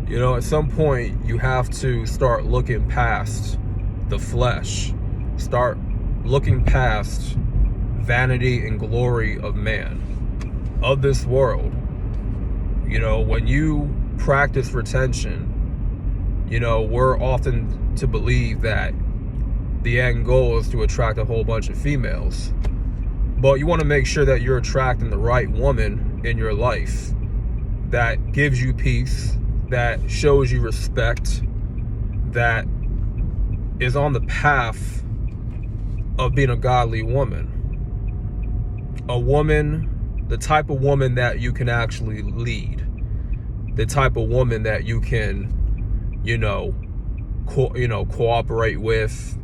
You know, at some point, you have to start looking past the flesh. Start looking past vanity and glory of man, of this world. You know, when you practice retention, you know, we're often to believe that the end goal is to attract a whole bunch of females. But you want to make sure that you're attracting the right woman in your life that gives you peace, that shows you respect, that is on the path of being a godly woman. A woman, the type of woman that you can actually lead. The type of woman that you can, cooperate with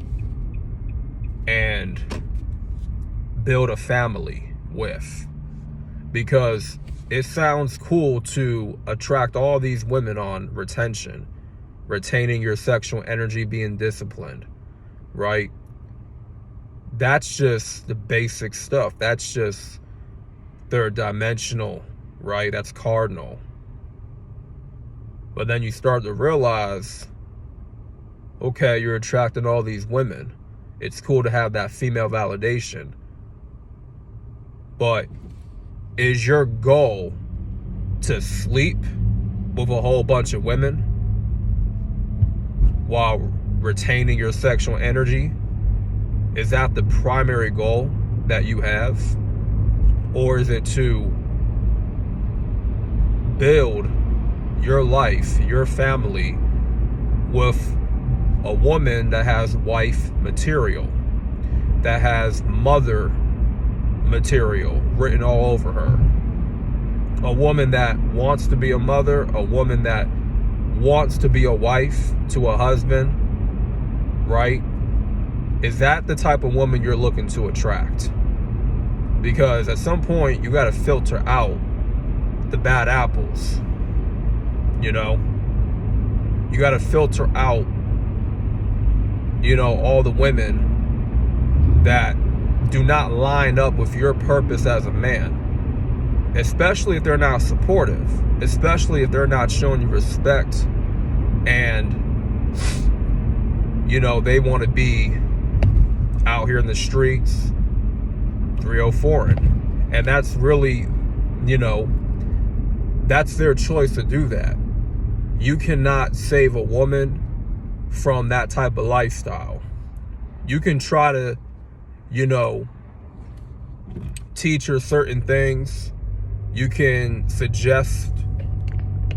and build a family with. Because it sounds cool to attract all these women on retention, retaining your sexual energy, being disciplined, right? That's just the basic stuff. That's just third dimensional, right? That's cardinal. But then you start to realize, okay, you're attracting all these women. It's cool to have that female validation. But is your goal to sleep with a whole bunch of women while retaining your sexual energy? Is that the primary goal that you have? Or is it to build your life, your family, with a woman that has wife material, that has mother material written all over her? A woman that wants to be a mother, a woman that wants to be a wife to a husband, right? Is that the type of woman you're looking to attract? Because at some point, you got to filter out the bad apples. You know? You got to filter out, all the women that do not line up with your purpose as a man. Especially if they're not supportive. Especially if they're not showing you respect. And, they want to be out here in the streets 304 and that's really, that's their choice to do that. You cannot save a woman from that type of lifestyle. You can try to, teach her certain things. You can suggest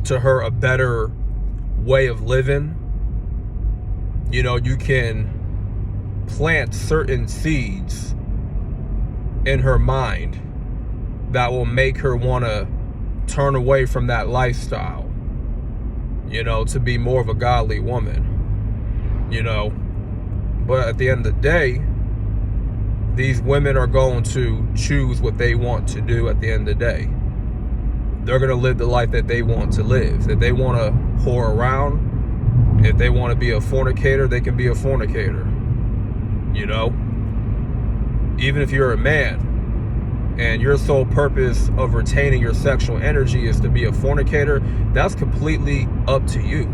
to her a better way of living. You can plant certain seeds in her mind that will make her want to turn away from that lifestyle, to be more of a godly woman, but at the end of the day, these women are going to choose what they want to do. At the end of the day, they're going to live the life that they want to live. If they want to whore around, if they want to be a fornicator, they can be a fornicator. Even if you're a man and your sole purpose of retaining your sexual energy is to be a fornicator, that's completely up to you.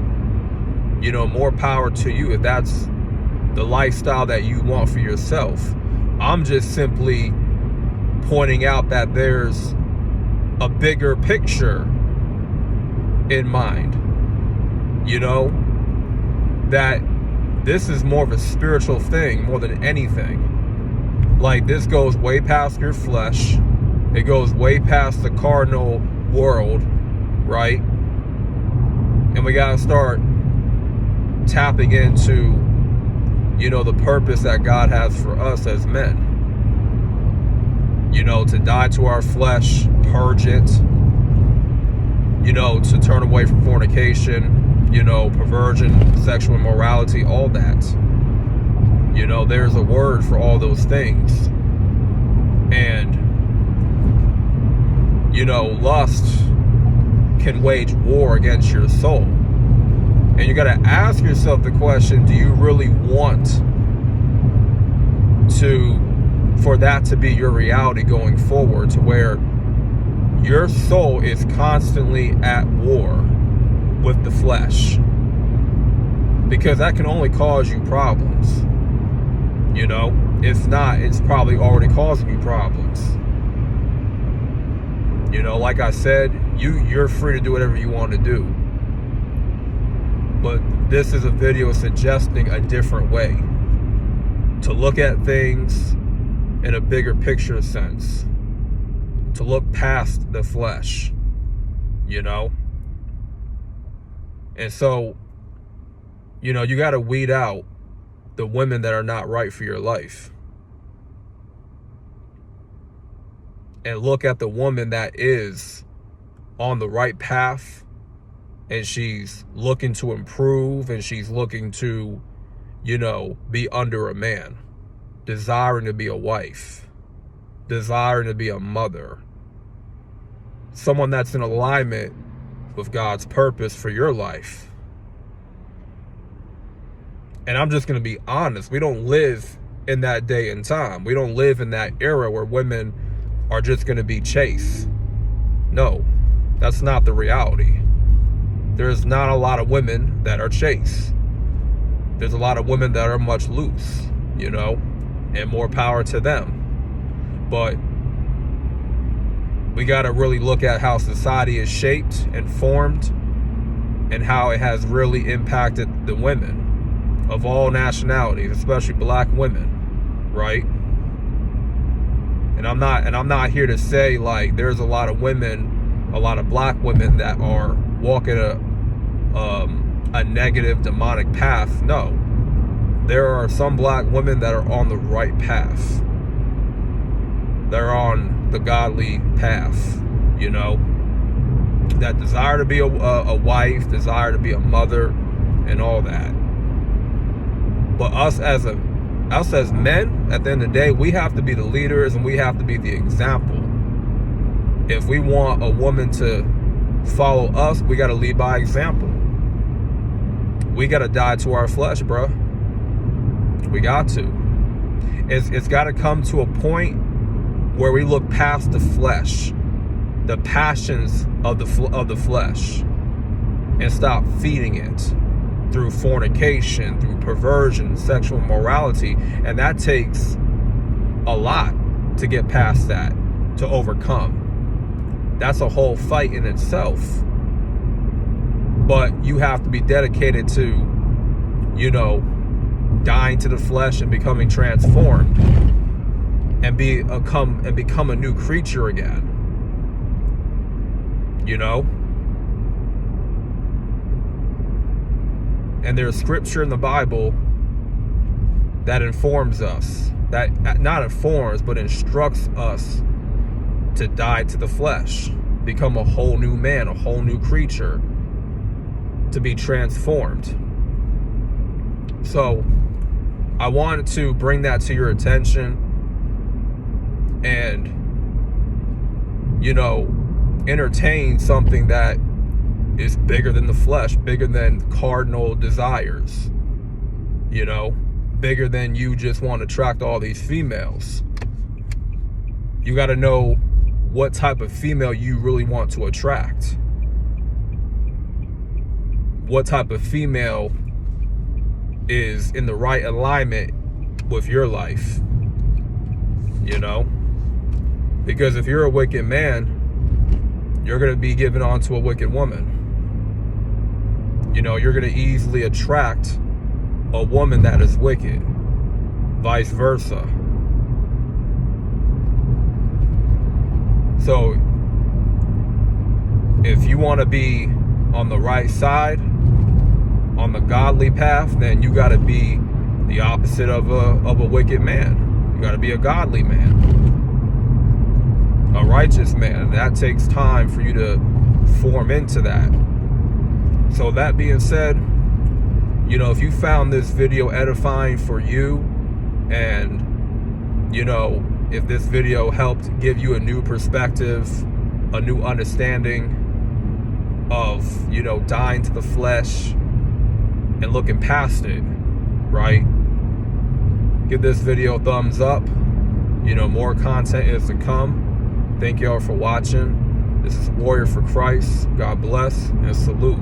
More power to you if that's the lifestyle that you want for yourself. I'm just simply pointing out that there's a bigger picture in mind, that this is more of a spiritual thing more than anything. Like, this goes way past your flesh. It goes way past the carnal world, right? And we gotta start tapping into, the purpose that God has for us as men. To die to our flesh, purge it, to turn away from fornication, perversion, sexual immorality, all that. There's a word for all those things. And, lust can wage war against your soul. And you got to ask yourself the question, do you really want for that to be your reality going forward, to where your soul is constantly at war with the flesh, because that can only cause you problems. You know, if not, it's probably already causing you problems. You know, like I said, you're free to do whatever you want to do. But this is a video suggesting a different way to look at things in a bigger picture sense, to look past the flesh, you know? And so, you know, you got to weed out the women that are not right for your life. And look at the woman that is on the right path, and she's looking to improve, and she's looking to, you know, be under a man, desiring to be a wife, desiring to be a mother, someone that's in alignment with God's purpose for your life. And I'm just going to be honest, we don't live in that day and time. We don't live in that era where women are just going to be chaste. No, that's not the reality. There's not a lot of women that are chaste. There's a lot of women that are much loose, you know, and more power to them. But we got to really look at how society is shaped and formed, and how it has really impacted the women of all nationalities, especially black women, right? And I'm not here to say like there's a lot of women, a lot of black women that are walking a negative demonic path. No, there are some black women that are on the right path. They're on the godly path, you know, that desire to be a wife, desire to be a mother, and all that. But us as men, at the end of the day, we have to be the leaders, and we have to be the example. If we want a woman to follow us, we got to lead by example. We got to die to our flesh, bro. We got to. It's got to come to a point where we look past the flesh, the passions of the flesh, and stop feeding it through fornication, through perversion, sexual immorality. And that takes a lot to get past that, to overcome. That's a whole fight in itself. But you have to be dedicated to, you know, dying to the flesh and becoming transformed, and become a new creature again. You know? And there's scripture in the Bible that informs us, that not informs, but instructs us to die to the flesh, become a whole new man, a whole new creature, to be transformed. So I wanted to bring that to your attention and, you know, entertain something that is bigger than the flesh, bigger than cardinal desires, you know, bigger than you just want to attract all these females. You got to know what type of female you really want to attract. What type of female is in the right alignment with your life, you know? Because if you're a wicked man, you're going to be given on to a wicked woman. You know, you're going to easily attract a woman that is wicked, vice versa. So if you want to be on the right side, on the godly path, then you got to be the opposite of a wicked man. You got to be a godly man, a righteous man. And that takes time for you to form into that. So that being said, you know, if you found this video edifying for you, and, you know, if this video helped give you a new perspective, a new understanding of, you know, dying to the flesh and looking past it, right? Give this video a thumbs up. You know, more content is to come. Thank y'all for watching. This is Warrior for Christ. God bless and salute.